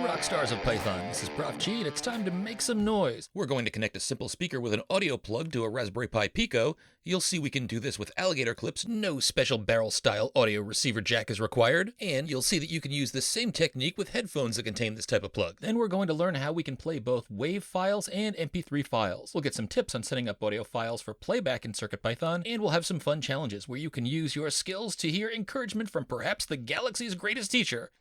rock stars of Python. This is Prof G, and it's time to make some noise. We're going to connect a simple speaker with an audio plug to a Raspberry Pi Pico. You'll see we can do this with alligator clips. No special barrel-style audio receiver jack is required. And you'll see that you can use the same technique with headphones that contain this type of plug. Then we're going to learn how we can play both WAV files and MP3 files. We'll get some tips on setting up audio files for playback in CircuitPython, and we'll have some fun challenges where you can use your skills to hear encouragement from perhaps the galaxy's greatest teacher.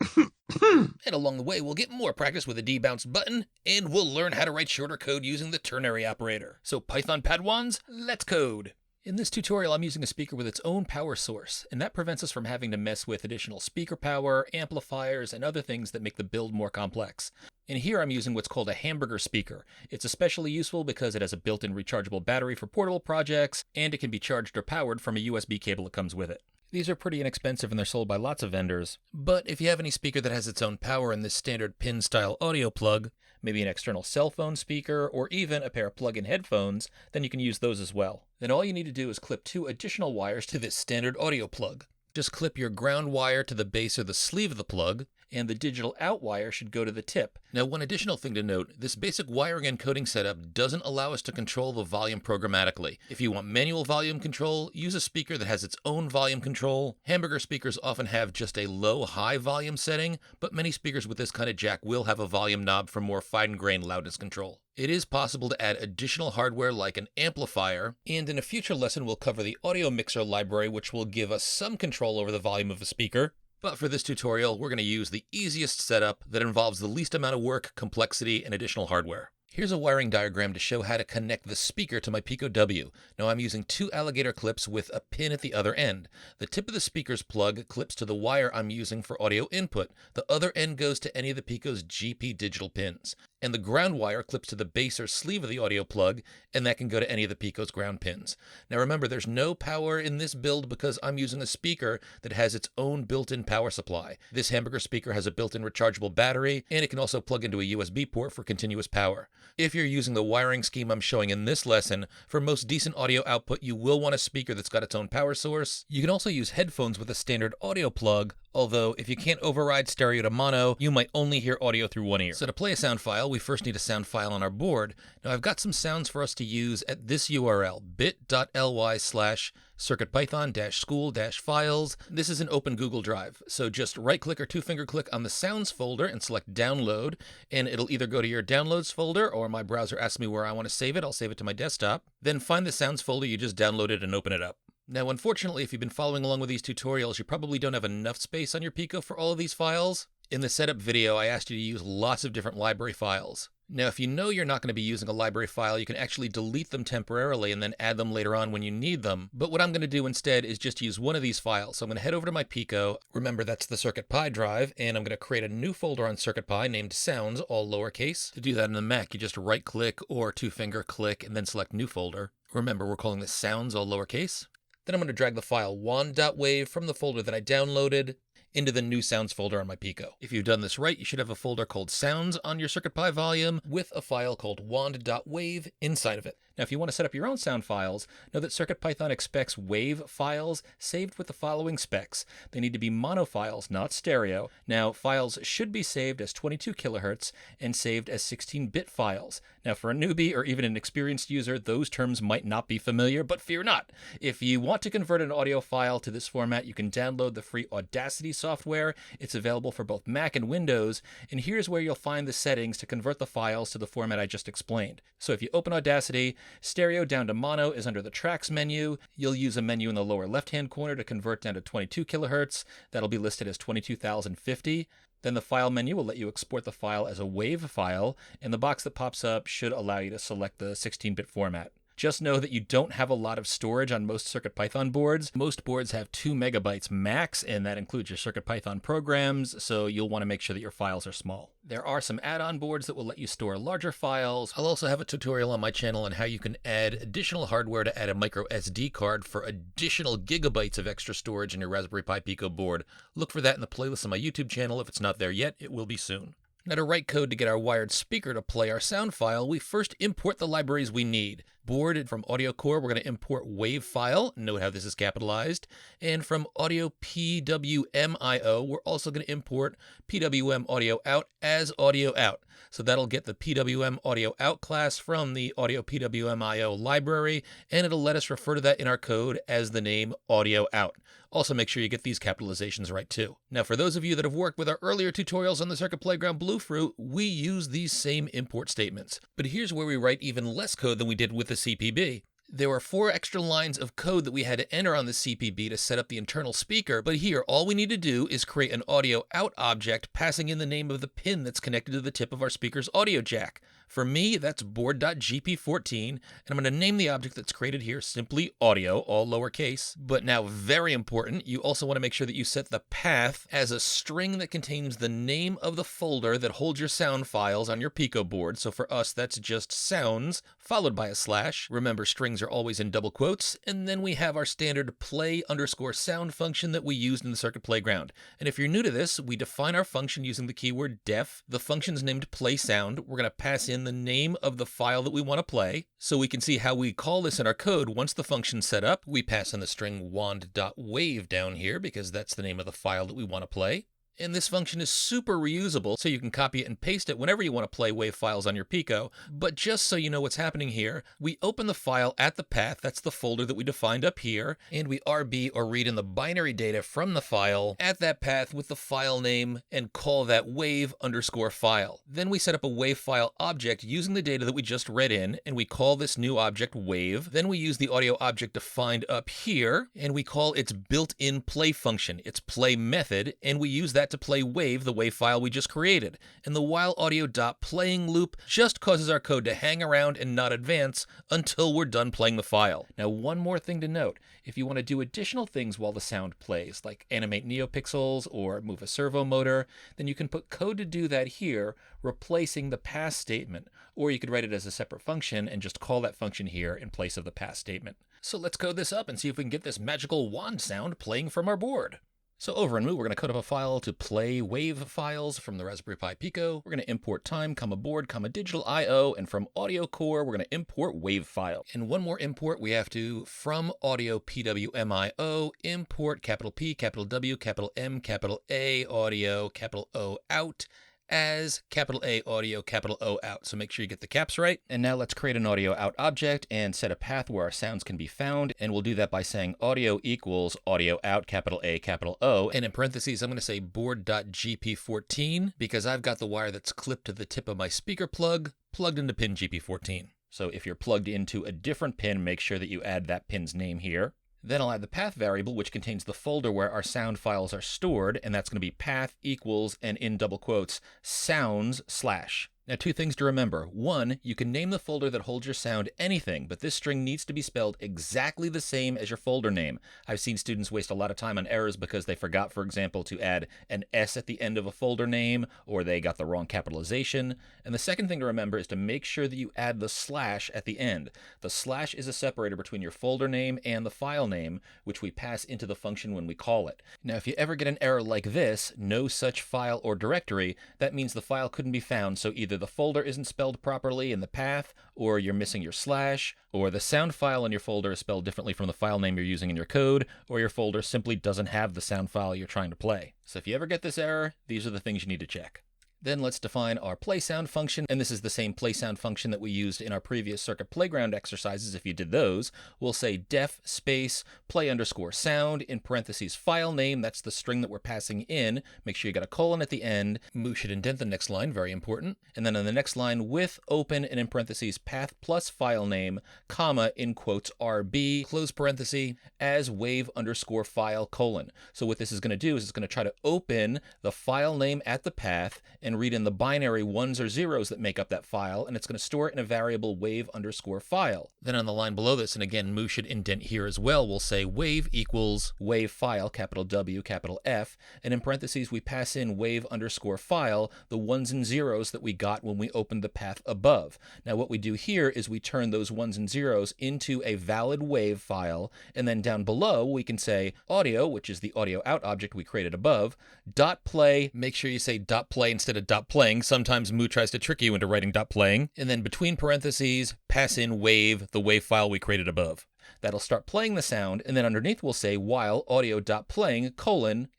And along the way, we'll get more practice with a debounce button, and we'll learn how to write shorter code using the ternary operator. So Python Padawans, let's code! In this tutorial, I'm using a speaker with its own power source, and that prevents us from having to mess with additional speaker power, amplifiers, and other things that make the build more complex. And here I'm using what's called a hamburger speaker. It's especially useful because it has a built-in rechargeable battery for portable projects, and it can be charged or powered from a USB cable that comes with it. These are pretty inexpensive and they're sold by lots of vendors. But if you have any speaker that has its own power in this standard pin-style audio plug, maybe an external cell phone speaker, or even a pair of plug-in headphones, then you can use those as well. Then all you need to do is clip 2 additional wires to this standard audio plug. Just clip your ground wire to the base or the sleeve of the plug, and the digital out wire should go to the tip. Now, one additional thing to note, this basic wiring and coding setup doesn't allow us to control the volume programmatically. If you want manual volume control, use a speaker that has its own volume control. Hamburger speakers often have just a low-high volume setting, but many speakers with this kind of jack will have a volume knob for more fine-grained loudness control. It is possible to add additional hardware like an amplifier, and in a future lesson we'll cover the audio mixer library, which will give us some control over the volume of a speaker. But for this tutorial, we're going to use the easiest setup that involves the least amount of work, complexity, and additional hardware. Here's a wiring diagram to show how to connect the speaker to my Pico W. Now I'm using 2 alligator clips with a pin at the other end. The tip of the speaker's plug clips to the wire I'm using for audio input. The other end goes to any of the Pico's GP digital pins. And the ground wire clips to the base or sleeve of the audio plug, and that can go to any of the Pico's ground pins. Now remember, there's no power in this build because I'm using a speaker that has its own built-in power supply. This hamburger speaker has a built-in rechargeable battery, and it can also plug into a USB port for continuous power. If you're using the wiring scheme I'm showing in this lesson, for most decent audio output, you will want a speaker that's got its own power source. You can also use headphones with a standard audio plug, although if you can't override stereo to mono, you might only hear audio through one ear. So to play a sound file, we first need a sound file on our board. Now I've got some sounds for us to use at this URL, bit.ly/circuitpython-school-files. This is an open Google Drive, so just right-click or 2-finger click on the sounds folder and select download, and it'll either go to your downloads folder, or my browser asks me where I want to save it, I'll save it to my desktop. Then find the sounds folder you just downloaded and open it up. Now, unfortunately, if you've been following along with these tutorials, you probably don't have enough space on your Pico for all of these files. In the setup video, I asked you to use lots of different library files. Now, if you know you're not going to be using a library file, you can actually delete them temporarily and then add them later on when you need them. But what I'm going to do instead is just use one of these files. So I'm going to head over to my Pico. Remember, that's the CircuitPy drive, and I'm going to create a new folder on CircuitPy named Sounds, all lowercase. To do that in the Mac, you just right-click or 2-finger click and then select New Folder. Remember, we're calling this Sounds, all lowercase. Then I'm going to drag the file wand.wav from the folder that I downloaded into the new sounds folder on my Pico. If you've done this right, you should have a folder called Sounds on your CircuitPy volume with a file called wand.wav inside of it. Now, if you want to set up your own sound files, know that CircuitPython expects WAV files saved with the following specs. They need to be mono files, not stereo. Now, files should be saved as 22 kilohertz and saved as 16-bit files. Now, for a newbie or even an experienced user, those terms might not be familiar, but fear not. If you want to convert an audio file to this format, you can download the free Audacity software. It's available for both Mac and Windows, and here's where you'll find the settings to convert the files to the format I just explained. So if you open Audacity, stereo down to mono is under the tracks menu. You'll use a menu in the lower left-hand corner to convert down to 22 kilohertz. That'll be listed as 22,050. Then the file menu will let you export the file as a WAV file, and the box that pops up should allow you to select the 16-bit format. Just know that you don't have a lot of storage on most CircuitPython boards. Most boards have 2 megabytes max, and that includes your CircuitPython programs, so you'll want to make sure that your files are small. There are some add-on boards that will let you store larger files. I'll also have a tutorial on my channel on how you can add additional hardware to add a micro SD card for additional gigabytes of extra storage in your Raspberry Pi Pico board. Look for that in the playlist on my YouTube channel. If it's not there yet, it will be soon. Now, to write code to get our wired speaker to play our sound file, we first import the libraries we need. board from Audio Core, we're going to import WAV file. Note how this is capitalized. And from Audio PWM-IO, we're also going to import PWM audio out as audio out. So that'll get the PWM audio out class from the Audio PWM-IO library, and it'll let us refer to that in our code as the name audio out. Also, make sure you get these capitalizations right too. Now, for those of you that have worked with our earlier tutorials on the Circuit Playground Bluefruit, we use these same import statements. But here's where we write even less code than we did with the CPB. There were 4 extra lines of code that we had to enter on the CPB to set up the internal speaker, but here all we need to do is create an audio out object passing in the name of the pin that's connected to the tip of our speaker's audio jack. For me, that's board.gp14, and I'm going to name the object that's created here simply audio, all lowercase. But now, very important, you also want to make sure that you set the path as a string that contains the name of the folder that holds your sound files on your Pico board. So for us, that's just sounds, followed by a slash. Remember, strings are always in double quotes. And then we have our standard play_sound function that we used in the Circuit Playground. And if you're new to this, we define our function using the keyword def. The function's named playSound. We're going to pass in the name of the file that we want to play. So we can see how we call this in our code. Once the function's set up, we pass in the string wand.wave down here because that's the name of the file that we want to play. And this function is super reusable, so you can copy it and paste it whenever you want to play WAV files on your Pico. But just so you know what's happening here, we open the file at the path, that's the folder that we defined up here, and we RB or read in the binary data from the file at that path with the file name and call that WAV_file. Then we set up a WAV file object using the data that we just read in, and we call this new object WAV. Then we use the audio object defined up here, and we call its built-in play function, its play method, and we use that to play WAV, the WAV file we just created. And the while audio.playing loop just causes our code to hang around and not advance until we're done playing the file. Now, one more thing to note. If you want to do additional things while the sound plays, like animate neopixels or move a servo motor, then you can put code to do that here, replacing the pass statement. Or you could write it as a separate function and just call that function here in place of the pass statement. So let's code this up and see if we can get this magical wand sound playing from our board. So over in Mu, we're going to code up a file to play WAV files from the Raspberry Pi Pico. We're going to import time, board, digital IO, and from Audio Core, we're going to import WAV file. And one more import, we have to, from Audio PWM-IO, import capital P, capital W, capital M, capital A, audio, capital O out, as capital A audio, capital O out. So make sure you get the caps right. And now let's create an audio out object and set a path where our sounds can be found. And we'll do that by saying audio equals audio out, capital A, capital O. And in parentheses, I'm going to say board.gp14 because I've got the wire that's clipped to the tip of my speaker plug plugged into pin GP14. So if you're plugged into a different pin, make sure that you add that pin's name here. Then I'll add the path variable, which contains the folder where our sound files are stored, and that's going to be path equals, and in double quotes, sounds slash. Now, 2 things to remember. 1, you can name the folder that holds your sound anything, but this string needs to be spelled exactly the same as your folder name. I've seen students waste a lot of time on errors because they forgot, for example, to add an S at the end of a folder name, or they got the wrong capitalization. And the second thing to remember is to make sure that you add the slash at the end. The slash is a separator between your folder name and the file name, which we pass into the function when we call it. Now, if you ever get an error like this, no such file or directory, that means the file couldn't be found, so either the folder isn't spelled properly in the path, or you're missing your slash, or the sound file in your folder is spelled differently from the file name you're using in your code, or your folder simply doesn't have the sound file you're trying to play. So if you ever get this error, these are the things you need to check. Then let's define our playSound function, and this is the same playSound function that we used in our previous Circuit Playground exercises. If you did those, we'll say def space play_sound in parentheses file name. That's the string that we're passing in. Make sure you got a colon at the end. Mu should indent the next line, very important. And then on the next line, with open and in parentheses path plus file name, comma, in quotes RB, close parenthesis, as WAV_file colon. So what this is going to do is it's going to try to open the file name at the path and read in the binary 1s or 0s that make up that file, and it's going to store it in a variable WAV_file. Then on the line below this, and again, Mu should indent here as well, we'll say WAV equals WAV file, capital W, capital F, and in parentheses we pass in WAV_file, the 1s and 0s that we got when we opened the path above. Now what we do here is we turn those 1s and 0s into a valid WAV file, and then down below we can say audio, which is the audio out object we created above, dot play, make sure you say dot play instead instead of .playing. Sometimes Moo tries to trick you into writing .playing. And then between parentheses, pass in WAV, the WAV file we created above. That'll start playing the sound, and then underneath we'll say while audio.playing,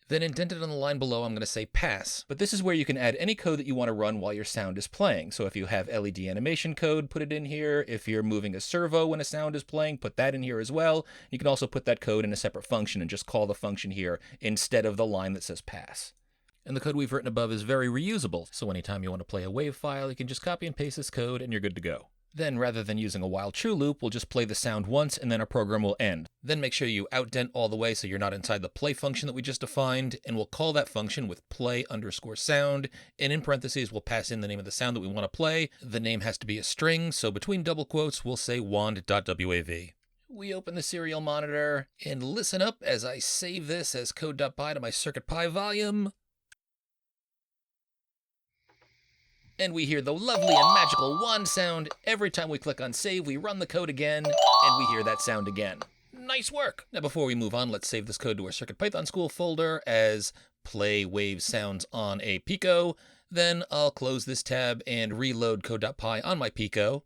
then indented on the line below I'm going to say pass. But this is where you can add any code that you want to run while your sound is playing. So if you have LED animation code, put it in here. If you're moving a servo when a sound is playing, put that in here as well. You can also put that code in a separate function and just call the function here instead of the line that says pass. And the code we've written above is very reusable. So anytime you want to play a WAV file, you can just copy and paste this code and you're good to go. Then, rather than using a while true loop, we'll just play the sound once and then our program will end. Then make sure you outdent all the way so you're not inside the play function that we just defined, and we'll call that function with play_sound, and in parentheses we'll pass in the name of the sound that we want to play. The name has to be a string, so between double quotes we'll say wand.wav. We open the serial monitor, and listen up as I save this as code.py to my CircuitPy volume. And we hear the lovely and magical wand sound. Every time we click on save, we run the code again, and we hear that sound again. Nice work! Now before we move on, let's save this code to our CircuitPython school folder as play wave sounds on a Pico. Then I'll close this tab and reload code.py on my Pico.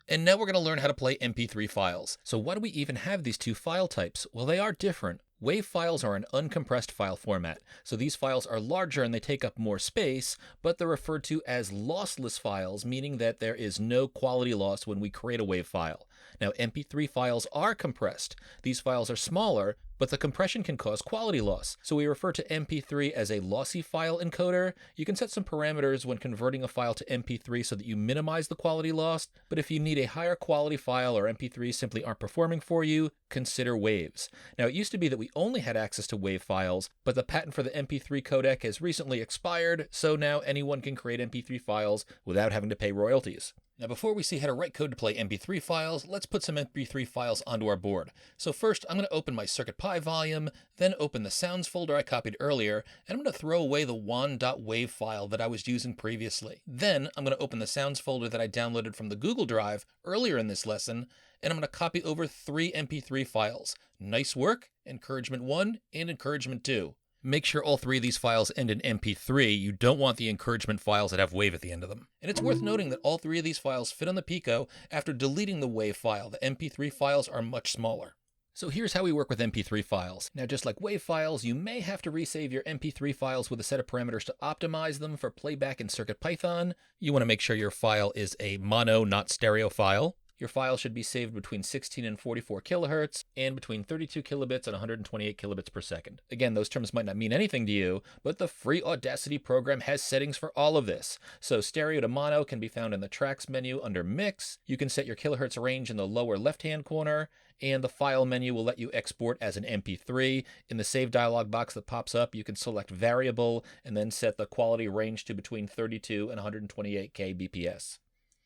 And now we're going to learn how to play MP3 files. So why do we even have these two file types? Well, they are different. WAV files are an uncompressed file format, so these files are larger and they take up more space, but they're referred to as lossless files, meaning that there is no quality loss when we create a WAV file. Now, MP3 files are compressed. These files are smaller, but the compression can cause quality loss. So we refer to MP3 as a lossy file encoder. You can set some parameters when converting a file to MP3 so that you minimize the quality loss, but if you need a higher quality file or MP3s simply aren't performing for you, consider WAVs. Now, it used to be that we only had access to WAV files, but the patent for the MP3 codec has recently expired, so now anyone can create MP3 files without having to pay royalties. Now before we see how to write code to play MP3 files, let's put some MP3 files onto our board. So first I'm going to open my CircuitPy volume, then open the sounds folder I copied earlier, and I'm going to throw away the wand.wav file that I was using previously. Then I'm going to open the sounds folder that I downloaded from the Google Drive earlier in this lesson, and I'm going to copy over 3 MP3 files. Nice work, encouragement 1 and encouragement 2. Make sure all 3 of these files end in MP3. You don't want the encouragement files that have WAV at the end of them. And it's worth noting that all 3 of these files fit on the Pico after deleting the WAV file. The MP3 files are much smaller. So here's how we work with MP3 files. Now, just like WAV files, you may have to resave your MP3 files with a set of parameters to optimize them for playback in CircuitPython. You want to make sure your file is a mono, not stereo file. Your file should be saved between 16 and 44 kilohertz and between 32 kilobits and 128 kilobits per second. Again, those terms might not mean anything to you, but the free Audacity program has settings for all of this. So stereo to mono can be found in the tracks menu under mix. You can set your kilohertz range in the lower left-hand corner, and the file menu will let you export as an MP3. In the save dialog box that pops up, you can select variable and then set the quality range to between 32 and 128 kbps.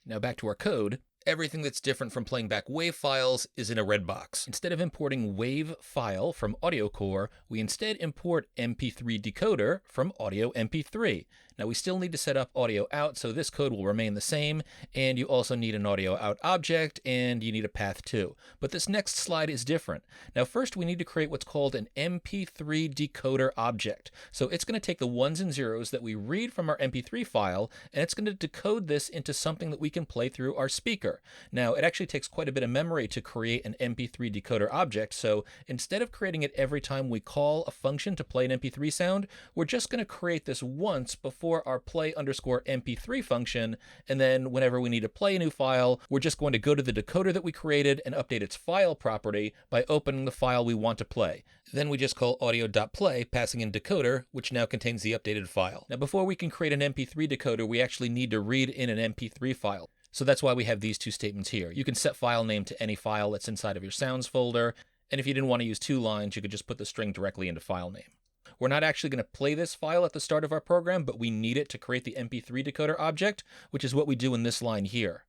Now back to our code. Everything that's different from playing back WAV files is in a red box. Instead of importing WAV file from Audio Core, we instead import MP3 decoder from Audio MP3. Now we still need to set up audio out, so this code will remain the same, and you also need an audio out object, and you need a path too. But this next slide is different. Now first we need to create what's called an MP3 decoder object. So it's going to take the 1s and 0s that we read from our MP3 file, and it's going to decode this into something that we can play through our speaker. Now it actually takes quite a bit of memory to create an MP3 decoder object, so instead of creating it every time we call a function to play an MP3 sound, we're just going to create this once before our play_MP3 function, and then whenever we need to play a new file, we're just going to go to the decoder that we created and update its file property by opening the file we want to play. Then we just call audio.play, passing in decoder, which now contains the updated file. Now before we can create an MP3 decoder, we actually need to read in an MP3 file. So that's why we have these two statements here. You can set file name to any file that's inside of your sounds folder, and if you didn't want to use 2 lines, you could just put the string directly into file name. We're not actually going to play this file at the start of our program, but we need it to create the MP3 decoder object, which is what we do in this line here.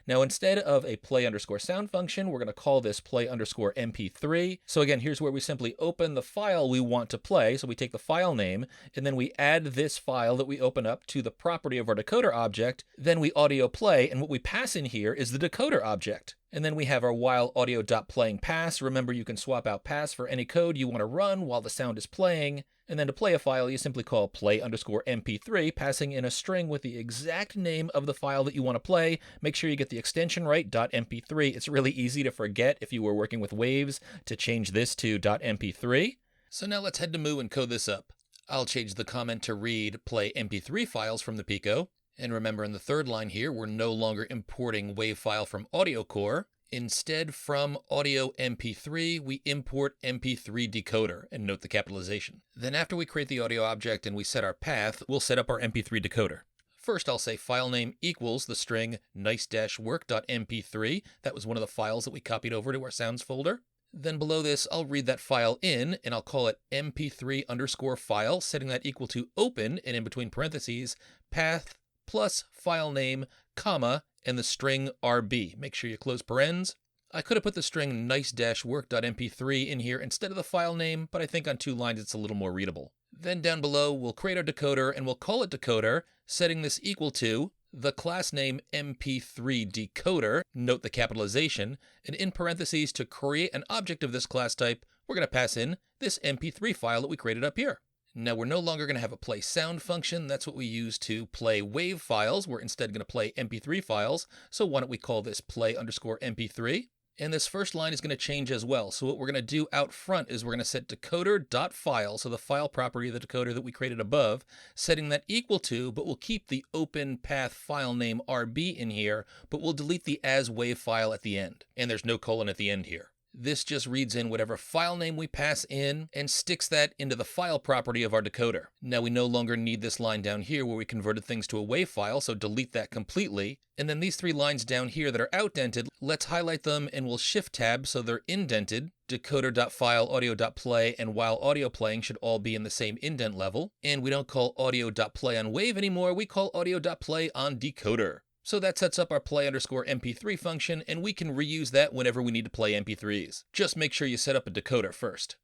Now, instead of a play_sound function, we're going to call this play_MP3. So again, here's where we simply open the file we want to play. So we take the file name, and then we add this file that we open up to the property of our decoder object. Then we audio play, and what we pass in here is the decoder object. And then we have our while audio.playing pass. Remember, you can swap out pass for any code you want to run while the sound is playing. And then to play a file, you simply call play_mp3, passing in a string with the exact name of the file that you want to play. Make sure you get the extension right, .mp3. It's really easy to forget if you were working with waves to change this to .mp3. So now let's head to Moo and code this up. I'll change the comment to read play MP3 files from the Pico. And remember, in the third line here, we're no longer importing WAV file from Audio Core. Instead, from audio MP3, we import MP3 decoder, and note the capitalization. Then after we create the audio object and we set our path, we'll set up our MP3 decoder. First, I'll say file name equals the string nice-work.mp3. That was one of the files that we copied over to our sounds folder. Then below this, I'll read that file in, and I'll call it mp3_file, setting that equal to open, and in between parentheses, path plus file name, comma, and the string RB. Make sure you close parens. I could have put the string nice-work.mp3 in here instead of the file name, but I think on 2 lines it's a little more readable. Then down below, we'll create our decoder, and we'll call it decoder, setting this equal to the class name MP3 decoder, note the capitalization, and in parentheses, to create an object of this class type, we're going to pass in this MP3 file that we created up here. Now we're no longer going to have a play sound function. That's what we use to play WAV files. We're instead going to play MP3 files. So why don't we call this play_mp3? And this first line is going to change as well. So what we're going to do out front is we're going to set decoder.file, so the file property of the decoder that we created above, setting that equal to, but we'll keep the open path file name RB in here, but we'll delete the as WAV file at the end. And there's no colon at the end here. This just reads in whatever file name we pass in and sticks that into the file property of our decoder. Now we no longer need this line down here where we converted things to a WAV file, so delete that completely. And then these 3 lines down here that are outdented, let's highlight them and we'll shift tab so they're indented. Decoder.file, audio.play, and while audio playing should all be in the same indent level. And we don't call audio.play on WAV anymore, we call audio.play on decoder. So that sets up our play_mp3 function, and we can reuse that whenever we need to play MP3s. Just make sure you set up a decoder first.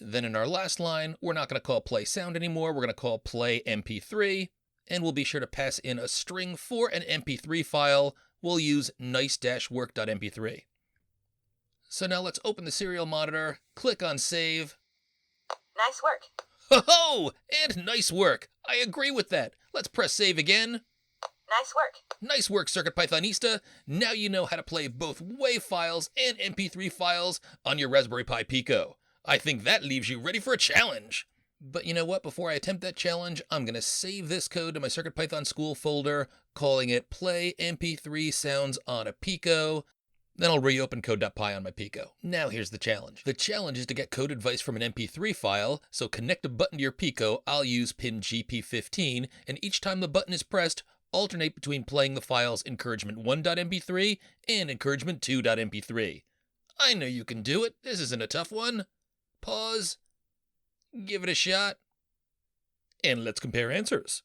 Then in our last line, we're not going to call play sound anymore, we're going to call play MP3, and we'll be sure to pass in a string for an MP3 file. We'll use nice-work.mp3. So now let's open the serial monitor, click on save. Nice work. Ho-ho! And nice work! I agree with that. Let's press save again. Nice work. Nice work, CircuitPythonista. Now you know how to play both WAV files and MP3 files on your Raspberry Pi Pico. I think that leaves you ready for a challenge. But you know what? Before I attempt that challenge, I'm going to save this code to my CircuitPython school folder, calling it Play MP3 Sounds on a Pico. Then I'll reopen code.py on my Pico. Now here's the challenge. The challenge is to get code advice from an MP3 file, so connect a button to your Pico. I'll use pin GP15, and each time the button is pressed, alternate between playing the files encouragement1.mp3 and encouragement2.mp3. I know you can do it. This isn't a tough one. Pause. Give it a shot. And let's compare answers.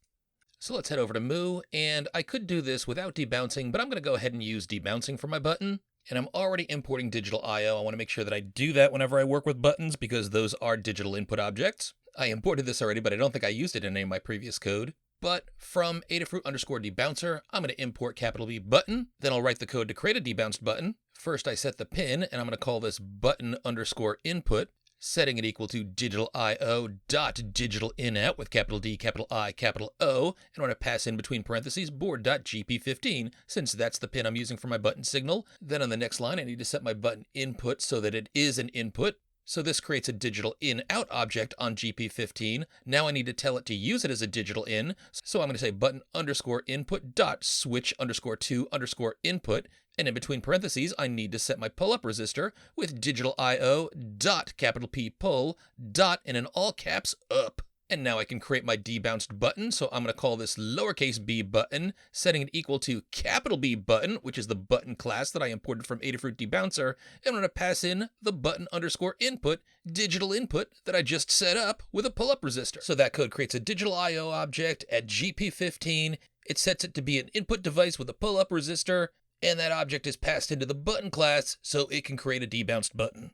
So let's head over to Moo, and I could do this without debouncing, but I'm going to go ahead and use debouncing for my button. And I'm already importing digital I/O. I want to make sure that I do that whenever I work with buttons because those are digital input objects. I imported this already, but I don't think I used it in any of my previous code. But from Adafruit_debouncer, I'm going to import capital B button. Then I'll write the code to create a debounced button. First, I set the pin, and I'm going to call this button_input, setting it equal to digital.io.digitaLinout with capital D, capital I, capital O. And I'm going to pass in between parentheses board.gp15, since that's the pin I'm using for my button signal. Then on the next line, I need to set my button input so that it is an input. So this creates a digital in-out object on GP15. Now I need to tell it to use it as a digital in. So I'm going to say button_input.switch_to_input. And in between parentheses, I need to set my pull-up resistor with digital IO dot capital P pull dot and in all caps up. And now I can create my debounced button, so I'm going to call this lowercase b button, setting it equal to capital B button, which is the button class that I imported from Adafruit Debouncer, and I'm going to pass in the button_input digital input that I just set up with a pull-up resistor. So that code creates a digital I/O object at GP15, it sets it to be an input device with a pull-up resistor, and that object is passed into the button class so it can create a debounced button.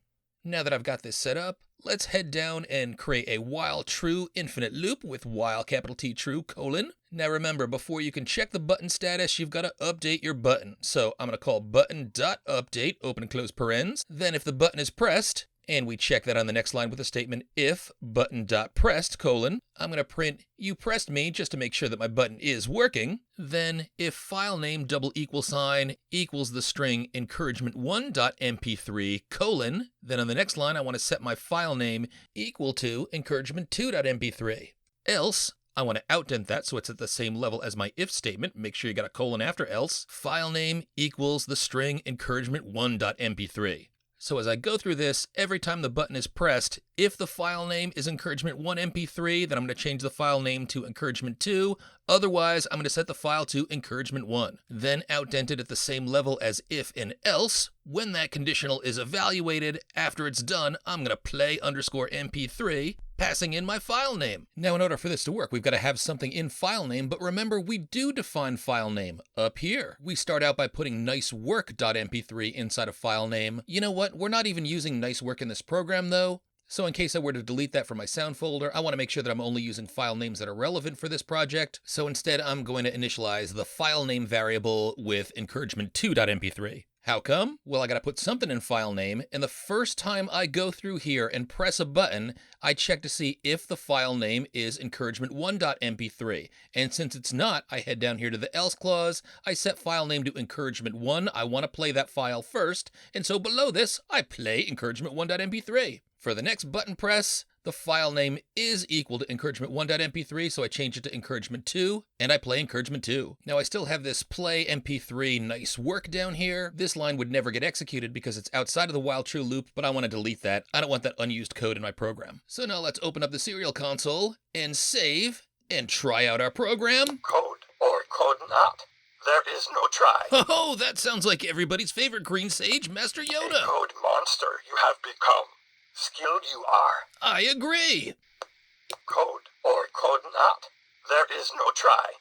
Now that I've got this set up, let's head down and create a while true infinite loop with while capital T true colon. Now remember, before you can check the button status, you've got to update your button. So I'm going to call button.update, open and close parens. Then if the button is pressed, and we check that on the next line with the statement if button.pressed colon, I'm going to print you pressed me just to make sure that my button is working. Then if file name == equals the string encouragement1.mp3 colon, then on the next line I want to set my file name equal to encouragement2.mp3. Else, I want to outdent that so it's at the same level as my if statement. Make sure you got a colon after else. File name equals the string encouragement1.mp3. So as I go through this, every time the button is pressed, if the file name is encouragement1mp3, then I'm going to change the file name to encouragement2. Otherwise, I'm going to set the file to encouragement1. Then outdent it at the same level as if and else. When that conditional is evaluated, after it's done, I'm going to play_mp3, passing in my file name. Now, in order for this to work, we've got to have something in file name, but remember, we do define file name up here. We start out by putting nicework.mp3 inside of file name. You know what? We're not even using nicework in this program, though. So in case I were to delete that from my sound folder, I want to make sure that I'm only using file names that are relevant for this project. So instead, I'm going to initialize the file name variable with encouragement2.mp3. How come? Well, I got to put something in file name, and the first time I go through here and press a button, I check to see if the file name is encouragement1.mp3. And since it's not, I head down here to the else clause, I set file name to encouragement1. I want to play that file first, and so below this, I play encouragement1.mp3. For the next button press, the file name is equal to encouragement1.mp3, so I change it to encouragement2, and I play encouragement2. Now I still have this play mp3 nice work down here. This line would never get executed because it's outside of the while true loop, but I want to delete that. I don't want that unused code in my program. So now let's open up the serial console and save and try out our program. Code or code not. There is no try. Oh, that sounds like everybody's favorite green sage, Master A Yoda. code monster you have become. Skilled you are. I agree. Code or code not. There is no try.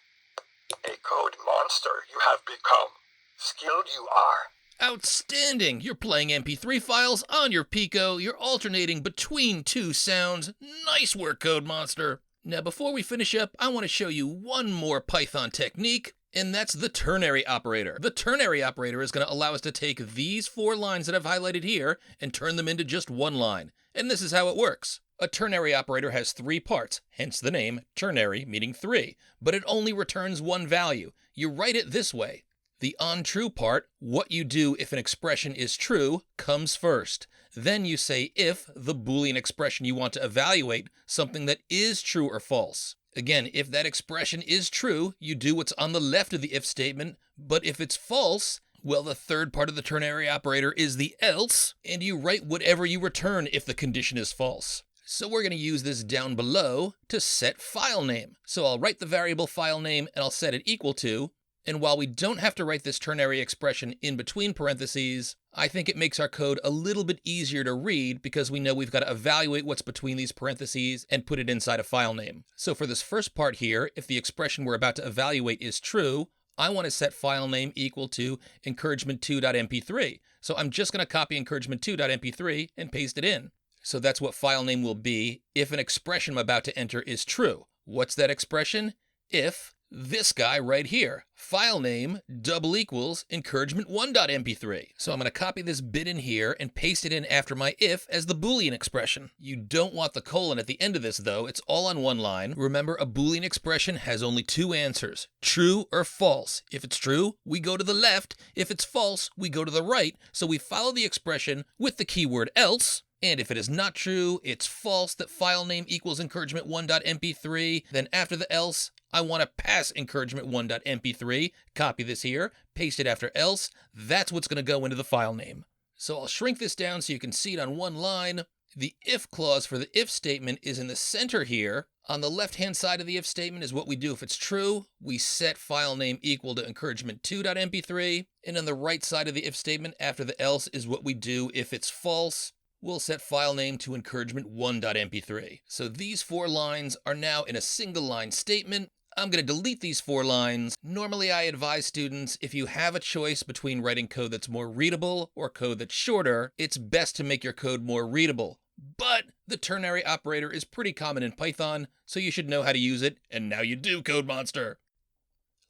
A code monster you have become. Skilled you are. Outstanding! You're playing MP3 files on your Pico. You're alternating between two sounds. Nice work, Code Monster. Now, before we finish up, I want to show you one more Python technique, and that's the ternary operator. The ternary operator is going to allow us to take these 4 lines that I've highlighted here and turn them into just one line. And this is how it works. A ternary operator has 3 parts, hence the name ternary, meaning 3, but it only returns one value. You write it this way. The onTrue part, what you do if an expression is true, comes first. Then you say if the Boolean expression you want to evaluate something that is true or false. Again, if that expression is true, you do what's on the left of the if statement, but if it's false, well, the third part of the ternary operator is the else, and you write whatever you return if the condition is false. So we're going to use this down below to set file name. So I'll write the variable file name and I'll set it equal to, and while we don't have to write this ternary expression in between parentheses, I think it makes our code a little bit easier to read because we know we've got to evaluate what's between these parentheses and put it inside a file name. So for this first part here, if the expression we're about to evaluate is true, I want to set file name equal to encouragement2.mp3. So I'm just going to copy encouragement2.mp3 and paste it in. So that's what file name will be if an expression I'm about to enter is true. What's that expression? If this guy right here, file name encouragement1.mp3. So I'm going to copy this bit in here and paste it in after my if as the Boolean expression. You don't want the colon at the end of this though, it's all on one line. Remember, a Boolean expression has only 2 answers, true or false. If it's true, we go to the left. If it's false, we go to the right. So we follow the expression with the keyword else. And if it is not true, it's false that file name equals encouragement1.mp3. Then after the else, I want to pass encouragement1.mp3, copy this here, paste it after else. That's what's going to go into the file name. So I'll shrink this down so you can see it on one line. The if clause for the if statement is in the center here. On the left-hand side of the if statement is what we do if it's true. We set file name equal to encouragement2.mp3. And on the right side of the if statement after the else is what we do if it's false. We'll set file name to encouragement1.mp3. So these 4 lines are now in a single line statement. I'm going to delete these 4 lines. Normally I advise students, if you have a choice between writing code that's more readable or code that's shorter, it's best to make your code more readable. But the ternary operator is pretty common in Python, so you should know how to use it, and now you do, Code Monster.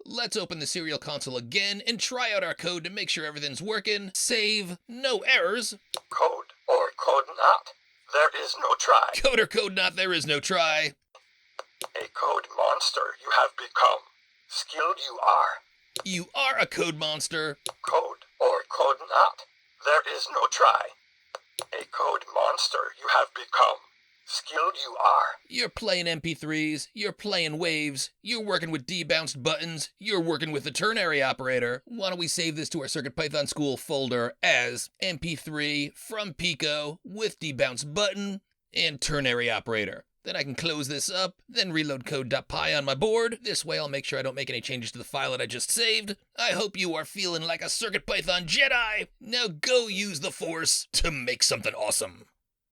Let's open the serial console again and try out our code to make sure everything's working. Save, no errors. Code or code not. There is no try. Code or code not, there is no try. A code monster you have become. Skilled you are. You are a code monster. Code or code not. There is no try. A code monster you have become. Skilled you are. You're playing MP3s, you're playing waves, you're working with debounced buttons, you're working with the ternary operator. Why don't we save this to our CircuitPython school folder as MP3 from Pico with debounced button and ternary operator. Then I can close this up, then reload code.py on my board. This way I'll make sure I don't make any changes to the file that I just saved. I hope you are feeling like a CircuitPython Jedi. Now go use the Force to make something awesome.